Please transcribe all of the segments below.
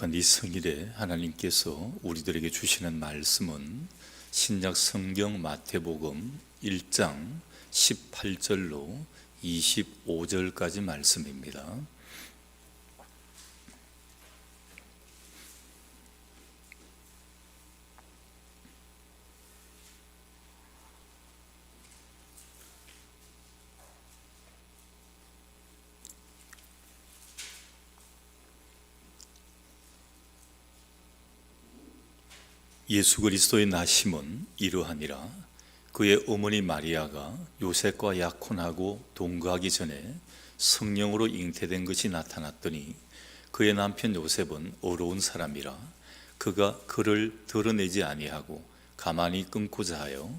귀한 이 성일에 하나님께서 우리들에게 주시는 말씀은 신약 성경 마태복음 1장 18절로 25절까지 말씀입니다. 예수 그리스도의 나심은 이러하니라. 그의 어머니 마리아가 요셉과 약혼하고 동거하기 전에 성령으로 잉태된 것이 나타났더니 그의 남편 요셉은 어려운 사람이라 그가 그를 드러내지 아니하고 가만히 끊고자 하여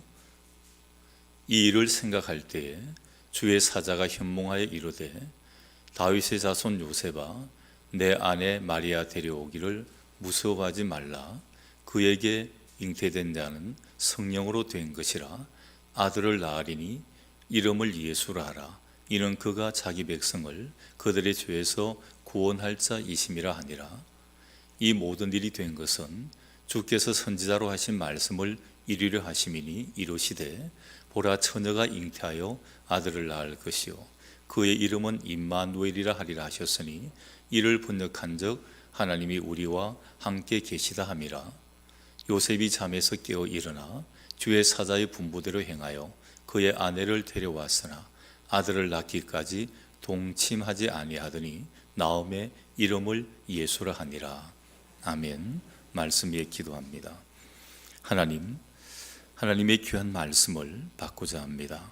이 일을 생각할 때에 주의 사자가 현몽하여 이르되 다윗의 자손 요셉아 내 아내 마리아 데려오기를 무서워하지 말라. 그에게 잉태된 자는 성령으로 된 것이라. 아들을 낳으리니 이름을 예수라 하라. 이는 그가 자기 백성을 그들의 죄에서 구원할 자이심이라 하니라. 이 모든 일이 된 것은 주께서 선지자로 하신 말씀을 이루려 하심이니 이르시되 보라 처녀가 잉태하여 아들을 낳을 것이요 그의 이름은 임마누엘이라 하리라 하셨으니 이를 번역한즉 하나님이 우리와 함께 계시다 함이라. 요셉이 잠에서 깨어 일어나 주의 사자의 분부대로 행하여 그의 아내를 데려왔으나 아들을 낳기까지 동침하지 아니하더니 나음에 이름을 예수라 하니라. 아멘. 말씀 위에 기도합니다. 하나님의 귀한 말씀을 받고자 합니다.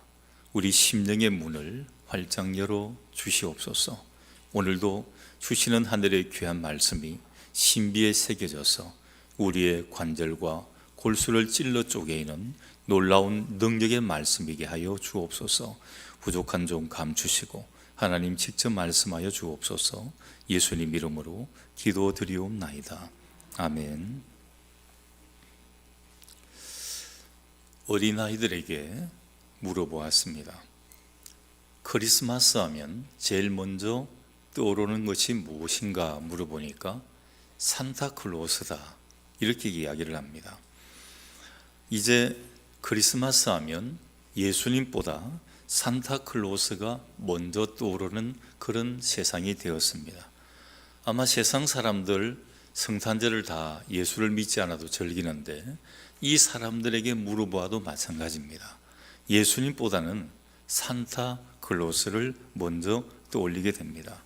우리 심령의 문을 활짝 열어 주시옵소서. 오늘도 주시는 하늘의 귀한 말씀이 신비에 새겨져서 우리의 관절과 골수를 찔러 쪼개이는 놀라운 능력의 말씀이게 하여 주옵소서. 부족한 좀 감추시고 하나님 직접 말씀하여 주옵소서. 예수님 이름으로 기도드리옵나이다. 아멘. 어린아이들에게 물어보았습니다. 크리스마스 하면 제일 먼저 떠오르는 것이 무엇인가 물어보니까 산타클로스다 이렇게 이야기를 합니다. 이제 크리스마스 하면 예수님보다 산타클로스가 먼저 떠오르는 그런 세상이 되었습니다. 아마 세상 사람들 성탄절을 다 예수를 믿지 않아도 즐기는데 이 사람들에게 물어보아도 마찬가지입니다. 예수님보다는 산타클로스를 먼저 떠올리게 됩니다.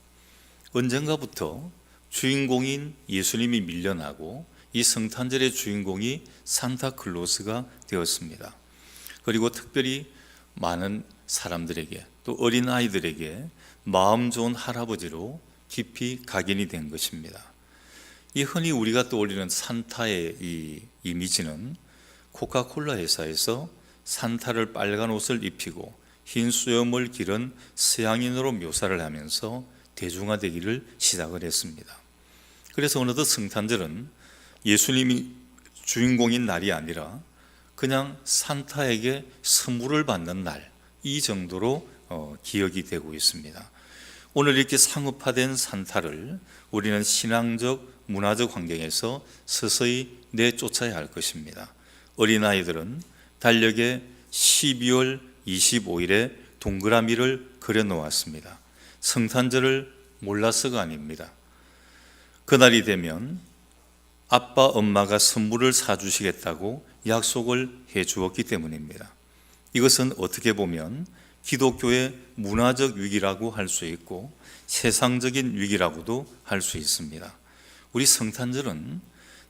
언젠가부터 주인공인 예수님이 밀려나고 이 성탄절의 주인공이 산타클로스가 되었습니다. 그리고 특별히 많은 사람들에게 또 어린아이들에게 마음 좋은 할아버지로 깊이 각인이 된 것입니다. 이 흔히 우리가 떠올리는 산타의 이 이미지는 코카콜라 회사에서 산타를 빨간 옷을 입히고 흰 수염을 기른 서양인으로 묘사를 하면서 대중화되기를 시작을 했습니다. 그래서 어느덧 성탄절은 예수님이 주인공인 날이 아니라 그냥 산타에게 선물을 받는 날, 이 정도로 기억이 되고 있습니다. 오늘 이렇게 상업화된 산타를 우리는 신앙적, 문화적 환경에서 서서히 내쫓아야 할 것입니다. 어린아이들은 달력에 12월 25일에 동그라미를 그려놓았습니다. 성탄절을 몰라서가 아닙니다. 그날이 되면 아빠, 엄마가 선물을 사주시겠다고 약속을 해 주었기 때문입니다. 이것은 어떻게 보면 기독교의 문화적 위기라고 할 수 있고 세상적인 위기라고도 할 수 있습니다. 우리 성탄절은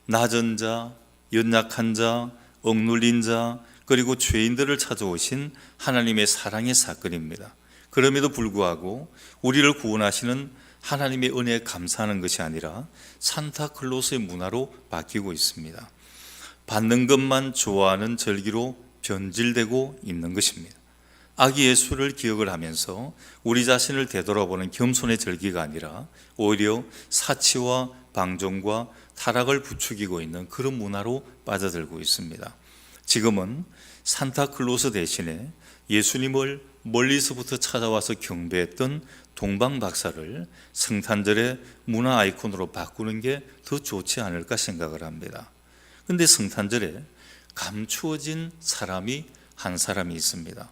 낮은 자, 연약한 자, 억눌린 자, 그리고 죄인들을 찾아오신 하나님의 사랑의 사건입니다. 그럼에도 불구하고 우리를 구원하시는 하나님의 은혜에 감사하는 것이 아니라 산타클로스의 문화로 바뀌고 있습니다. 받는 것만 좋아하는 절기로 변질되고 있는 것입니다. 아기 예수를 기억을 하면서 우리 자신을 되돌아보는 겸손의 절기가 아니라 오히려 사치와 방종과 타락을 부추기고 있는 그런 문화로 빠져들고 있습니다. 지금은 산타클로스 대신에 예수님을 멀리서부터 찾아와서 경배했던 동방박사를 성탄절의 문화 아이콘으로 바꾸는 게 더 좋지 않을까 생각을 합니다. 그런데 성탄절에 감추어진 사람이 한 사람이 있습니다.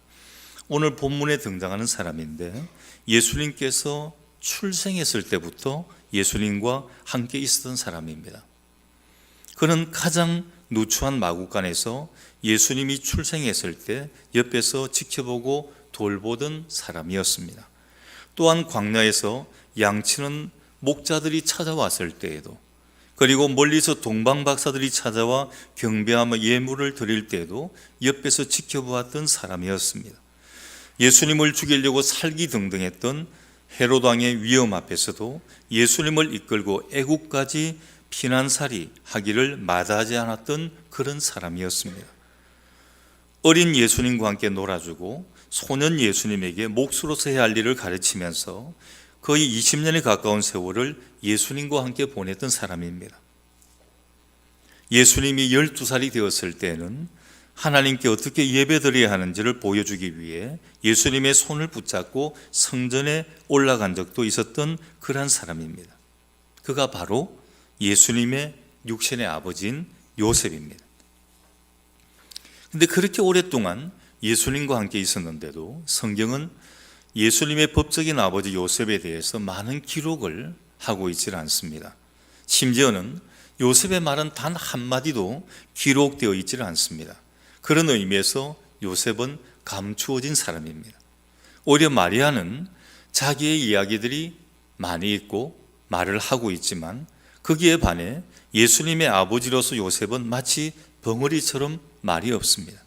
오늘 본문에 등장하는 사람인데 예수님께서 출생했을 때부터 예수님과 함께 있었던 사람입니다. 그는 가장 누추한 마구간에서 예수님이 출생했을 때 옆에서 지켜보고 돌보던 사람이었습니다. 또한 광야에서 양치는 목자들이 찾아왔을 때에도, 그리고 멀리서 동방박사들이 찾아와 경배하며 예물을 드릴 때에도 옆에서 지켜보았던 사람이었습니다. 예수님을 죽이려고 살기등등했던 헤롯 왕의 위험 앞에서도 예수님을 이끌고 애국까지 피난살이 하기를 마다하지 않았던 그런 사람이었습니다. 어린 예수님과 함께 놀아주고 소년 예수님에게 몫으로서 해야 할 일을 가르치면서 거의 20년에 가까운 세월을 예수님과 함께 보냈던 사람입니다. 예수님이 12살이 되었을 때는 하나님께 어떻게 예배드려야 하는지를 보여주기 위해 예수님의 손을 붙잡고 성전에 올라간 적도 있었던 그런 사람입니다. 그가 바로 예수님의 육신의 아버지인 요셉입니다. 그런데 그렇게 오랫동안 예수님과 함께 있었는데도 성경은 예수님의 법적인 아버지 요셉에 대해서 많은 기록을 하고 있지 않습니다. 심지어는 요셉의 말은 단 한마디도 기록되어 있지 않습니다. 그런 의미에서 요셉은 감추어진 사람입니다. 오히려 마리아는 자기의 이야기들이 많이 있고 말을 하고 있지만 거기에 반해 예수님의 아버지로서 요셉은 마치 벙어리처럼 말이 없습니다.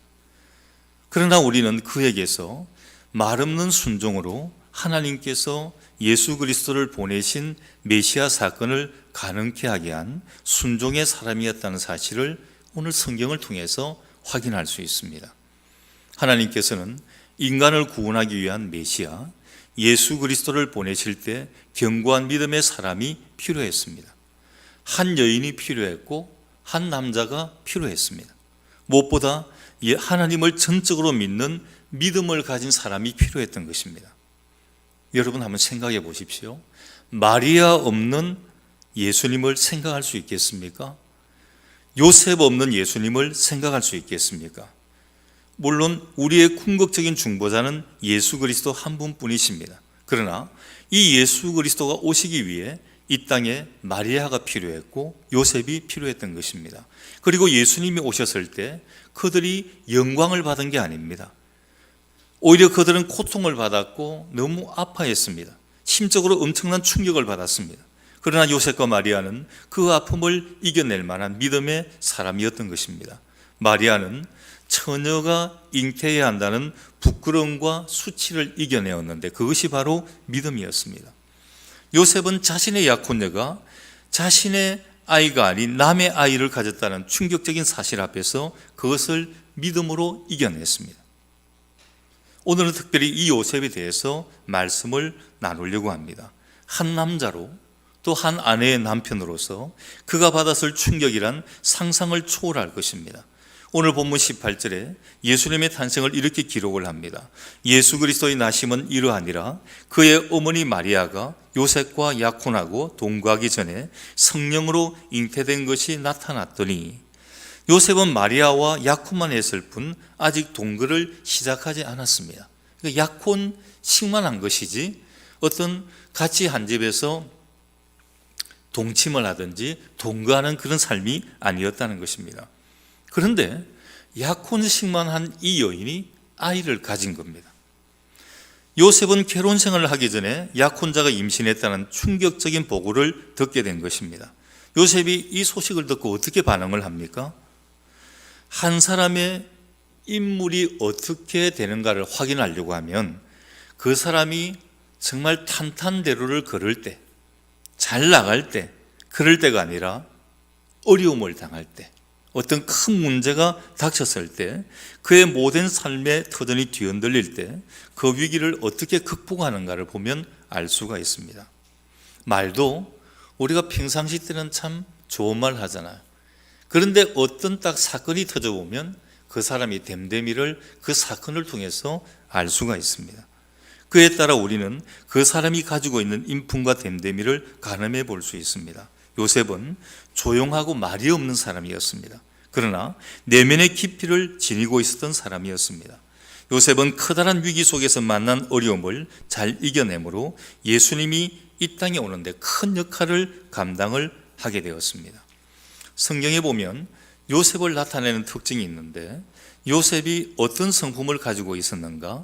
그러나 우리는 그에게서 말 없는 순종으로 하나님께서 예수 그리스도를 보내신 메시아 사건을 가능케 하게 한 순종의 사람이었다는 사실을 오늘 성경을 통해서 확인할 수 있습니다. 하나님께서는 인간을 구원하기 위한 메시아 예수 그리스도를 보내실 때 견고한 믿음의 사람이 필요했습니다. 한 여인이 필요했고 한 남자가 필요했습니다. 무엇보다 하나님을 전적으로 믿는 믿음을 가진 사람이 필요했던 것입니다. 여러분 한번 생각해 보십시오. 마리아 없는 예수님을 생각할 수 있겠습니까? 요셉 없는 예수님을 생각할 수 있겠습니까? 물론 우리의 궁극적인 중보자는 예수 그리스도 한 분뿐이십니다. 그러나 이 예수 그리스도가 오시기 위해 이 땅에 마리아가 필요했고 요셉이 필요했던 것입니다. 그리고 예수님이 오셨을 때 그들이 영광을 받은 게 아닙니다. 오히려 그들은 고통을 받았고 너무 아파했습니다. 심적으로 엄청난 충격을 받았습니다. 그러나 요셉과 마리아는 그 아픔을 이겨낼 만한 믿음의 사람이었던 것입니다. 마리아는 처녀가 잉태해야 한다는 부끄러움과 수치를 이겨내었는데 그것이 바로 믿음이었습니다. 요셉은 자신의 약혼녀가 자신의 아이가 아닌 남의 아이를 가졌다는 충격적인 사실 앞에서 그것을 믿음으로 이겨냈습니다. 오늘은 특별히 이 요셉에 대해서 말씀을 나누려고 합니다. 한 남자로 또 한 아내의 남편으로서 그가 받았을 충격이란 상상을 초월할 것입니다. 오늘 본문 18절에 예수님의 탄생을 이렇게 기록을 합니다. 예수 그리스도의 나심은 이러하니라. 그의 어머니 마리아가 요셉과 약혼하고 동거하기 전에 성령으로 잉태된 것이 나타났더니, 요셉은 마리아와 약혼만 했을 뿐 아직 동거를 시작하지 않았습니다. 그러니까 약혼식만 한 것이지 어떤 같이 한 집에서 동침을 하든지 동거하는 그런 삶이 아니었다는 것입니다. 그런데 약혼식만 한 이 여인이 아이를 가진 겁니다. 요셉은 결혼 생활을 하기 전에 약혼자가 임신했다는 충격적인 보고를 듣게 된 것입니다. 요셉이 이 소식을 듣고 어떻게 반응을 합니까? 한 사람의 인물이 어떻게 되는가를 확인하려고 하면 그 사람이 정말 탄탄대로를 걸을 때, 잘 나갈 때, 그럴 때가 아니라 어려움을 당할 때, 어떤 큰 문제가 닥쳤을 때, 그의 모든 삶의 터전이 뒤흔들릴 때 그 위기를 어떻게 극복하는가를 보면 알 수가 있습니다. 말도 우리가 평상시 때는 참 좋은 말 하잖아요. 그런데 어떤 딱 사건이 터져보면 그 사람이 됨됨이를 그 사건을 통해서 알 수가 있습니다. 그에 따라 우리는 그 사람이 가지고 있는 인품과 됨됨이를 가늠해 볼 수 있습니다. 요셉은 조용하고 말이 없는 사람이었습니다. 그러나 내면의 깊이를 지니고 있었던 사람이었습니다. 요셉은 커다란 위기 속에서 만난 어려움을 잘 이겨내므로 예수님이 이 땅에 오는데 큰 역할을 감당을 하게 되었습니다. 성경에 보면 요셉을 나타내는 특징이 있는데, 요셉이 어떤 성품을 가지고 있었는가?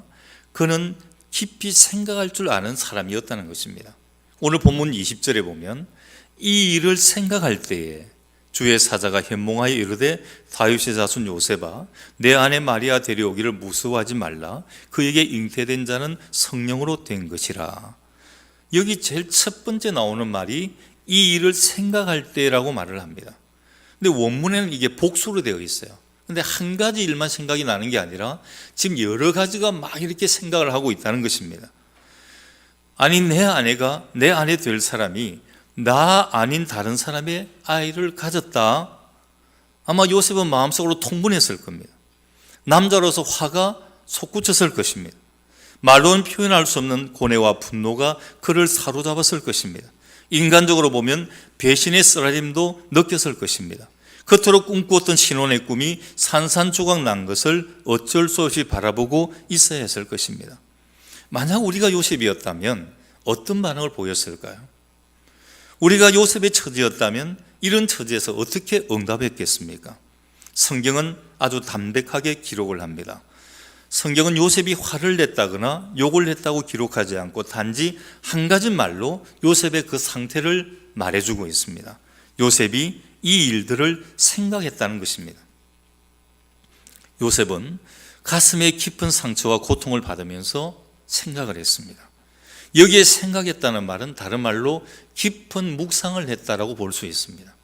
그는 깊이 생각할 줄 아는 사람이었다는 것입니다. 오늘 본문 20절에 보면 이 일을 생각할 때에 주의 사자가 현몽하여 이르되 다윗의 자손 요셉아 내 아내 마리아 데려오기를 무서워하지 말라. 그에게 잉태된 자는 성령으로 된 것이라. 여기 제일 첫 번째 나오는 말이 이 일을 생각할 때라고 말을 합니다. 근데 원문에는 이게 복수로 되어 있어요. 근데 한 가지 일만 생각이 나는 게 아니라 지금 여러 가지가 막 이렇게 생각을 하고 있다는 것입니다. 아니, 내 아내가, 내 아내 될 사람이 나 아닌 다른 사람의 아이를 가졌다. 아마 요셉은 마음속으로 통분했을 겁니다. 남자로서 화가 솟구쳤을 것입니다. 말로는 표현할 수 없는 고뇌와 분노가 그를 사로잡았을 것입니다. 인간적으로 보면 배신의 쓰라림도 느꼈을 것입니다. 그토록 꿈꾸었던 신혼의 꿈이 산산조각 난 것을 어쩔 수 없이 바라보고 있어야 했을 것입니다. 만약 우리가 요셉이었다면 어떤 반응을 보였을까요? 우리가 요셉의 처지였다면 이런 처지에서 어떻게 응답했겠습니까? 성경은 아주 담백하게 기록을 합니다. 성경은 요셉이 화를 냈다거나 욕을 했다고 기록하지 않고 단지 한 가지 말로 요셉의 그 상태를 말해주고 있습니다. 요셉이 이 일들을 생각했다는 것입니다. 요셉은 가슴에 깊은 상처와 고통을 받으면서 생각을 했습니다. 여기에 생각했다는 말은 다른 말로 깊은 묵상을 했다라고 볼 수 있습니다.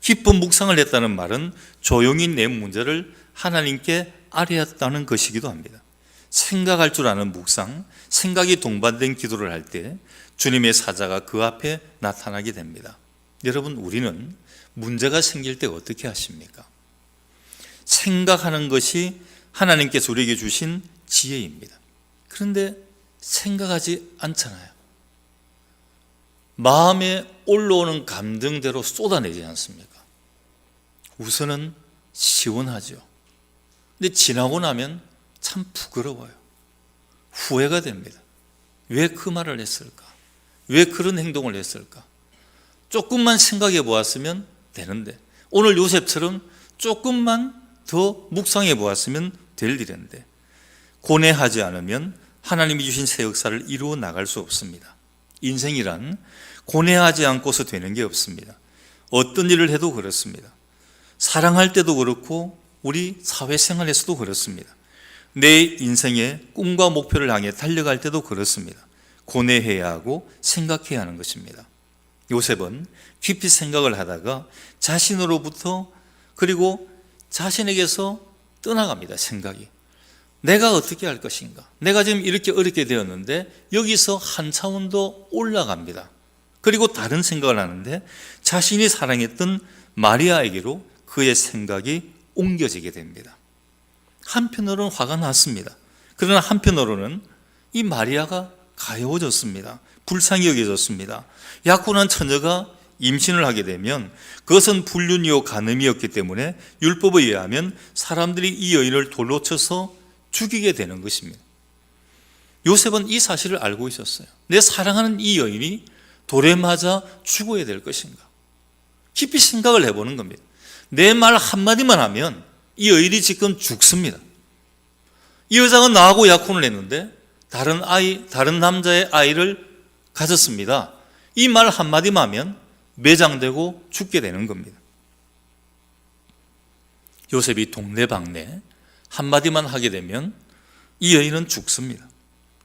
깊은 묵상을 했다는 말은 조용히 내 문제를 하나님께 아뢰었다는 것이기도 합니다. 생각할 줄 아는 묵상, 생각이 동반된 기도를 할 때 주님의 사자가 그 앞에 나타나게 됩니다. 여러분, 우리는 문제가 생길 때 어떻게 하십니까? 생각하는 것이 하나님께서 우리에게 주신 지혜입니다. 그런데 생각하지 않잖아요. 마음에 올라오는 감정대로 쏟아내지 않습니까? 우선은 시원하죠. 근데 지나고 나면 참 부끄러워요. 후회가 됩니다. 왜 그 말을 했을까? 왜 그런 행동을 했을까? 조금만 생각해 보았으면 되는데, 오늘 요셉처럼 조금만 더 묵상해 보았으면 될 일인데, 고뇌하지 않으면 하나님이 주신 새 역사를 이루어 나갈 수 없습니다. 인생이란 고뇌하지 않고서 되는 게 없습니다. 어떤 일을 해도 그렇습니다. 사랑할 때도 그렇고 우리 사회생활에서도 그렇습니다. 내 인생의 꿈과 목표를 향해 달려갈 때도 그렇습니다. 고뇌해야 하고 생각해야 하는 것입니다. 요셉은 깊이 생각을 하다가 자신으로부터, 그리고 자신에게서 떠나갑니다. 생각이. 내가 어떻게 할 것인가? 내가 지금 이렇게 어렵게 되었는데 여기서 한 차원 더 올라갑니다. 그리고 다른 생각을 하는데 자신이 사랑했던 마리아에게로 그의 생각이 옮겨지게 됩니다. 한편으로는 화가 났습니다. 그러나 한편으로는 이 마리아가 가여워졌습니다. 불쌍히 여겨졌습니다. 약혼한 처녀가 임신을 하게 되면 그것은 불륜이요 간음이었기 때문에 율법에 의하면 사람들이 이 여인을 돌로 쳐서 죽이게 되는 것입니다. 요셉은 이 사실을 알고 있었어요. 내 사랑하는 이 여인이 돌에 맞아 죽어야 될 것인가? 깊이 생각을 해보는 겁니다. 내 말 한마디만 하면 이 여인이 지금 죽습니다. 이 여자가 나하고 약혼을 했는데 다른 남자의 아이를 가졌습니다. 이 말 한마디만 하면 매장되고 죽게 되는 겁니다. 요셉이 동네방네 한마디만 하게 되면 이 여인은 죽습니다.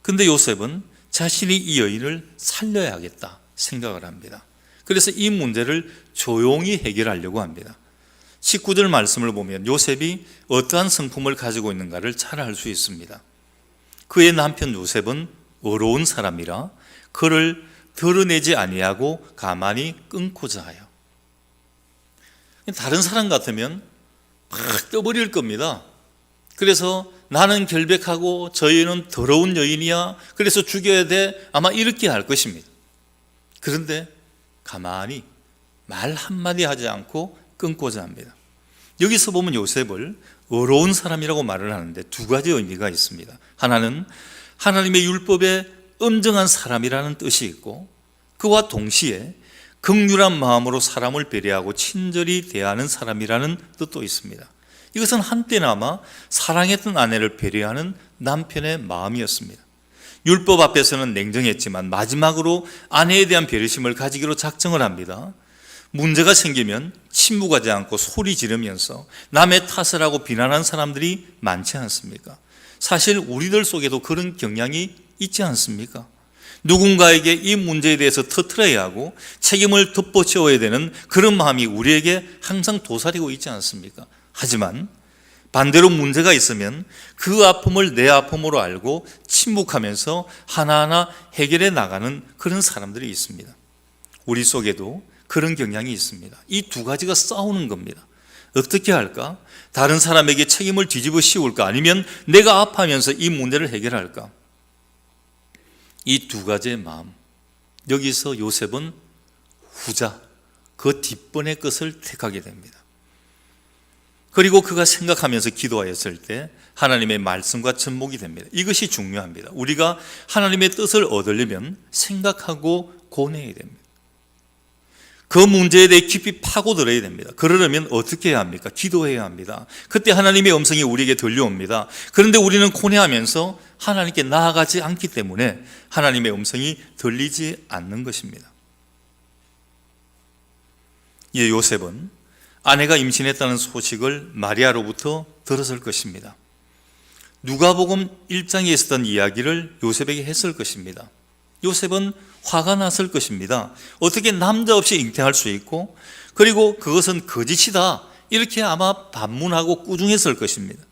근데 요셉은 자신이 이 여인을 살려야 하겠다 생각을 합니다. 그래서 이 문제를 조용히 해결하려고 합니다. 19절 말씀을 보면 요셉이 어떠한 성품을 가지고 있는가를 잘 알 수 있습니다. 그의 남편 요셉은 어려운 사람이라 그를 드러내지 아니하고 가만히 끊고자 하여. 다른 사람 같으면 막 떠버릴 겁니다. 그래서 나는 결백하고 저 여인은 더러운 여인이야, 그래서 죽여야 돼, 아마 이렇게 할 것입니다. 그런데 가만히 말 한마디 하지 않고 끊고자 합니다. 여기서 보면 요셉을 어려운 사람이라고 말을 하는데 두 가지 의미가 있습니다. 하나는 하나님의 율법에 엄정한 사람이라는 뜻이 있고, 그와 동시에 긍휼한 마음으로 사람을 배려하고 친절히 대하는 사람이라는 뜻도 있습니다. 이것은 한때나마 사랑했던 아내를 배려하는 남편의 마음이었습니다. 율법 앞에서는 냉정했지만 마지막으로 아내에 대한 배려심을 가지기로 작정을 합니다. 문제가 생기면 침묵하지 않고 소리 지르면서 남의 탓을 하고 비난하는 사람들이 많지 않습니까? 사실 우리들 속에도 그런 경향이 있지 않습니까? 누군가에게 이 문제에 대해서 터트려야 하고 책임을 덮어씌워야 되는 그런 마음이 우리에게 항상 도사리고 있지 않습니까? 하지만 반대로 문제가 있으면 그 아픔을 내 아픔으로 알고 침묵하면서 하나하나 해결해 나가는 그런 사람들이 있습니다. 우리 속에도 그런 경향이 있습니다. 이 두 가지가 싸우는 겁니다. 어떻게 할까? 다른 사람에게 책임을 뒤집어 씌울까? 아니면 내가 아파하면서 이 문제를 해결할까? 이 두 가지의 마음, 여기서 요셉은 후자, 그 뒷번의 것을 택하게 됩니다. 그리고 그가 생각하면서 기도하였을 때 하나님의 말씀과 접목이 됩니다. 이것이 중요합니다. 우리가 하나님의 뜻을 얻으려면 생각하고 고뇌해야 됩니다. 그 문제에 대해 깊이 파고들어야 됩니다. 그러려면 어떻게 해야 합니까? 기도해야 합니다. 그때 하나님의 음성이 우리에게 들려옵니다. 그런데 우리는 고뇌하면서 하나님께 나아가지 않기 때문에 하나님의 음성이 들리지 않는 것입니다. 이 요셉은 아내가 임신했다는 소식을 마리아로부터 들었을 것입니다. 누가복음 1장에 있었던 이야기를 요셉에게 했을 것입니다. 요셉은 화가 났을 것입니다. 어떻게 남자 없이 잉태할 수 있고, 그리고 그것은 거짓이다, 이렇게 아마 반문하고 꾸중했을 것입니다.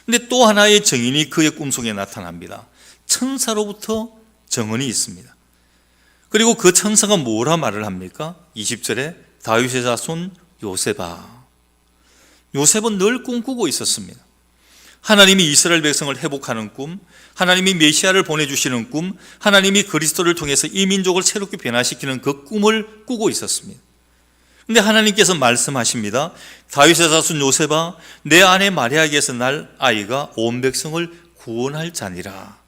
그런데 또 하나의 증인이 그의 꿈속에 나타납니다. 천사로부터 증언이 있습니다. 그리고 그 천사가 뭐라 말을 합니까? 20절에 다윗의 자손 요셉아. 요셉은 늘 꿈꾸고 있었습니다. 하나님이 이스라엘 백성을 회복하는 꿈, 하나님이 메시아를 보내주시는 꿈, 하나님이 그리스도를 통해서 이 민족을 새롭게 변화시키는 그 꿈을 꾸고 있었습니다. 그런데 하나님께서 말씀하십니다. 다윗의 자손 요셉아, 내 아내 마리아에게서 날 아이가 온 백성을 구원할 자니라.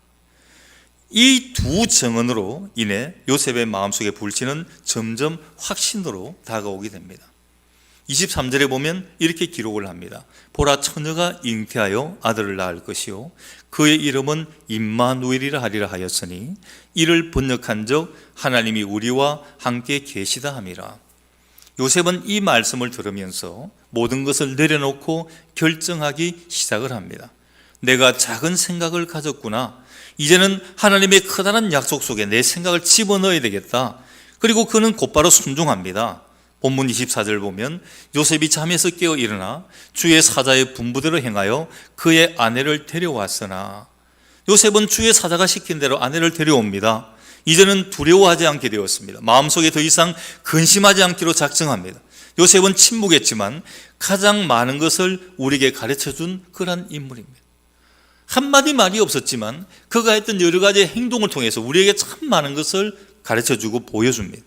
이 두 증언으로 인해 요셉의 마음속에 불씨는 점점 확신으로 다가오게 됩니다. 23절에 보면 이렇게 기록을 합니다. 보라, 처녀가 잉태하여 아들을 낳을 것이요 그의 이름은 임마누엘이라 하리라 하였으니 이를 번역한 적 하나님이 우리와 함께 계시다 함이라. 요셉은 이 말씀을 들으면서 모든 것을 내려놓고 결정하기 시작을 합니다. 내가 작은 생각을 가졌구나. 이제는 하나님의 커다란 약속 속에 내 생각을 집어넣어야 되겠다. 그리고 그는 곧바로 순종합니다. 본문 24절 보면 요셉이 잠에서 깨어 일어나 주의 사자의 분부대로 행하여 그의 아내를 데려왔으나, 요셉은 주의 사자가 시킨 대로 아내를 데려옵니다. 이제는 두려워하지 않게 되었습니다. 마음속에 더 이상 근심하지 않기로 작정합니다. 요셉은 침묵했지만 가장 많은 것을 우리에게 가르쳐준 그런 인물입니다. 한마디 말이 없었지만 그가 했던 여러 가지 행동을 통해서 우리에게 참 많은 것을 가르쳐주고 보여줍니다.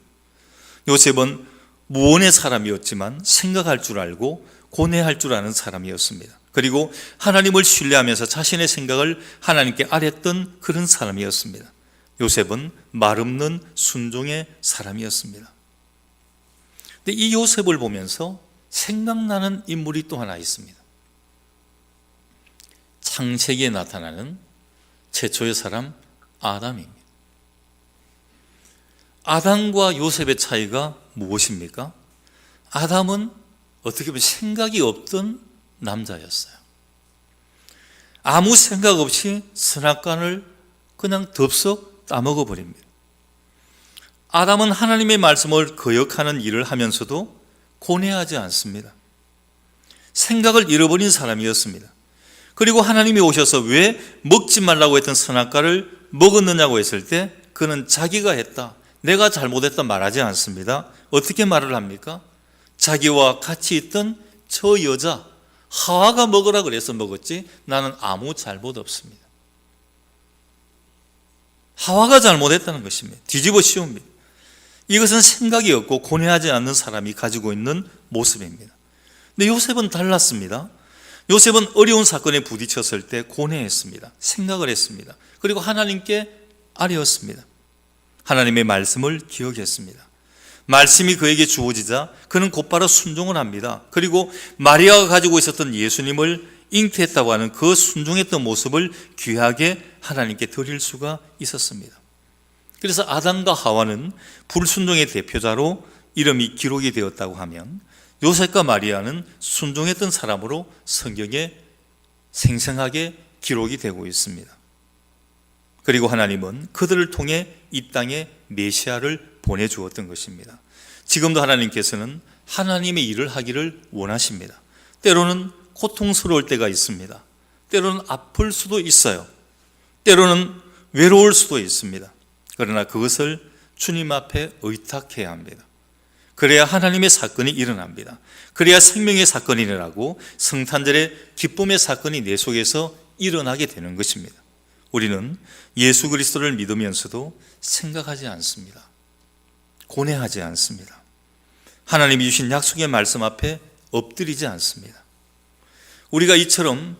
요셉은 무언의 사람이었지만 생각할 줄 알고 고뇌할 줄 아는 사람이었습니다. 그리고 하나님을 신뢰하면서 자신의 생각을 하나님께 아뢰었던 그런 사람이었습니다. 요셉은 말없는 순종의 사람이었습니다. 근데 이 요셉을 보면서 생각나는 인물이 또 하나 있습니다. 창세기에 나타나는 최초의 사람 아담입니다. 아담과 요셉의 차이가 무엇입니까? 아담은 어떻게 보면 생각이 없던 남자였어요. 아무 생각 없이 선악과를 그냥 덥석 따먹어 버립니다. 아담은 하나님의 말씀을 거역하는 일을 하면서도 고뇌하지 않습니다. 생각을 잃어버린 사람이었습니다. 그리고 하나님이 오셔서 왜 먹지 말라고 했던 선악과를 먹었느냐고 했을 때 그는 자기가 했다, 내가 잘못했다 말하지 않습니다. 어떻게 말을 합니까? 자기와 같이 있던 저 여자, 하와가 먹으라 그래서 먹었지 나는 아무 잘못 없습니다. 하와가 잘못했다는 것입니다. 뒤집어 씌웁니다. 이것은 생각이 없고 고뇌하지 않는 사람이 가지고 있는 모습입니다. 근데 요셉은 달랐습니다. 요셉은 어려운 사건에 부딪혔을 때 고뇌했습니다. 생각을 했습니다. 그리고 하나님께 아뢰었습니다. 하나님의 말씀을 기억했습니다. 말씀이 그에게 주어지자 그는 곧바로 순종을 합니다. 그리고 마리아가 가지고 있었던 예수님을 잉태했다고 하는 그 순종했던 모습을 귀하게 하나님께 드릴 수가 있었습니다. 그래서 아담과 하와는 불순종의 대표자로 이름이 기록이 되었다고 하면 요셉과 마리아는 순종했던 사람으로 성경에 생생하게 기록이 되고 있습니다. 그리고 하나님은 그들을 통해 이 땅에 메시아를 보내주었던 것입니다. 지금도 하나님께서는 하나님의 일을 하기를 원하십니다. 때로는 고통스러울 때가 있습니다. 때로는 아플 수도 있어요. 때로는 외로울 수도 있습니다. 그러나 그것을 주님 앞에 의탁해야 합니다. 그래야 하나님의 사건이 일어납니다. 그래야 생명의 사건이 일어나고 성탄절의 기쁨의 사건이 내 속에서 일어나게 되는 것입니다. 우리는 예수 그리스도를 믿으면서도 생각하지 않습니다. 고뇌하지 않습니다. 하나님이 주신 약속의 말씀 앞에 엎드리지 않습니다. 우리가 이처럼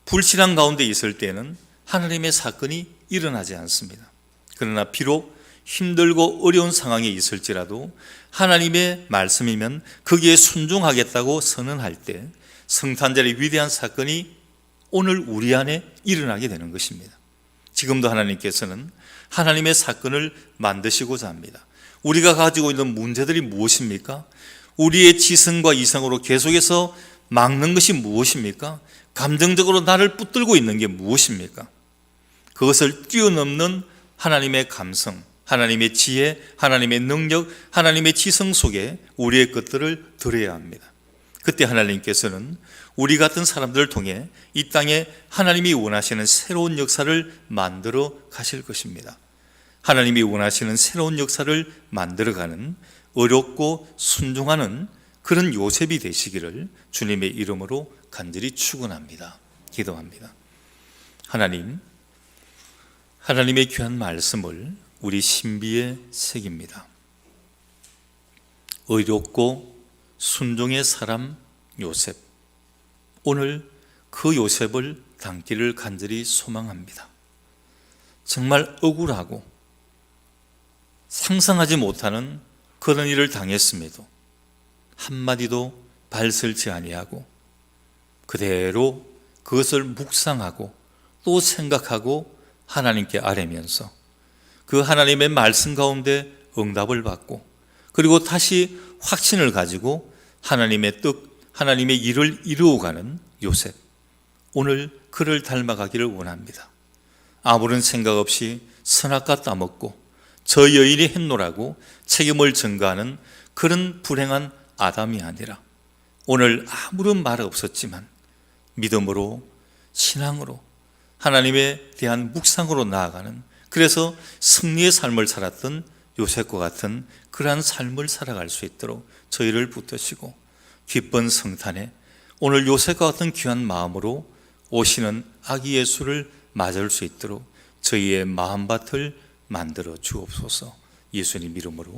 불신앙 가운데 있을 때는 하나님의 사건이 일어나지 않습니다. 그러나 비록 힘들고 어려운 상황에 있을지라도 하나님의 말씀이면 거기에 순종하겠다고 선언할 때 성탄절의 위대한 사건이 오늘 우리 안에 일어나게 되는 것입니다. 지금도 하나님께서는 하나님의 사건을 만드시고자 합니다. 우리가 가지고 있는 문제들이 무엇입니까? 우리의 지성과 이성으로 계속해서 막는 것이 무엇입니까? 감정적으로 나를 붙들고 있는 게 무엇입니까? 그것을 뛰어넘는 하나님의 감성, 하나님의 지혜, 하나님의 능력, 하나님의 지성 속에 우리의 것들을 드려야 합니다. 그때 하나님께서는 우리 같은 사람들을 통해 이 땅에 하나님이 원하시는 새로운 역사를 만들어 가실 것입니다. 하나님이 원하시는 새로운 역사를 만들어가는 어렵고 순종하는 그런 요셉이 되시기를 주님의 이름으로 간절히 축원합니다. 기도합니다. 하나님의 귀한 말씀을 우리 신비에 새깁니다. 의롭고 순종의 사람 요셉, 오늘 그 요셉을 닮기를 간절히 소망합니다. 정말 억울하고 상상하지 못하는 그런 일을 당했음에도 한마디도 발설치 아니하고 그대로 그것을 묵상하고 또 생각하고 하나님께 아뢰면서 그 하나님의 말씀 가운데 응답을 받고 그리고 다시 확신을 가지고 하나님의 뜻, 하나님의 일을 이루어가는 요셉, 오늘 그를 닮아가기를 원합니다. 아무런 생각 없이 선악과 따먹고 저 여인이 했노라고 책임을 전가하는 그런 불행한 아담이 아니라 오늘 아무런 말 없었지만 믿음으로, 신앙으로, 하나님에 대한 묵상으로 나아가는, 그래서 승리의 삶을 살았던 요셉과 같은 그러한 삶을 살아갈 수 있도록 저희를 붙드시고 기쁜 성탄에 오늘 요셉과 같은 귀한 마음으로 오시는 아기 예수를 맞을 수 있도록 저희의 마음밭을 만들어 주옵소서. 예수님 이름으로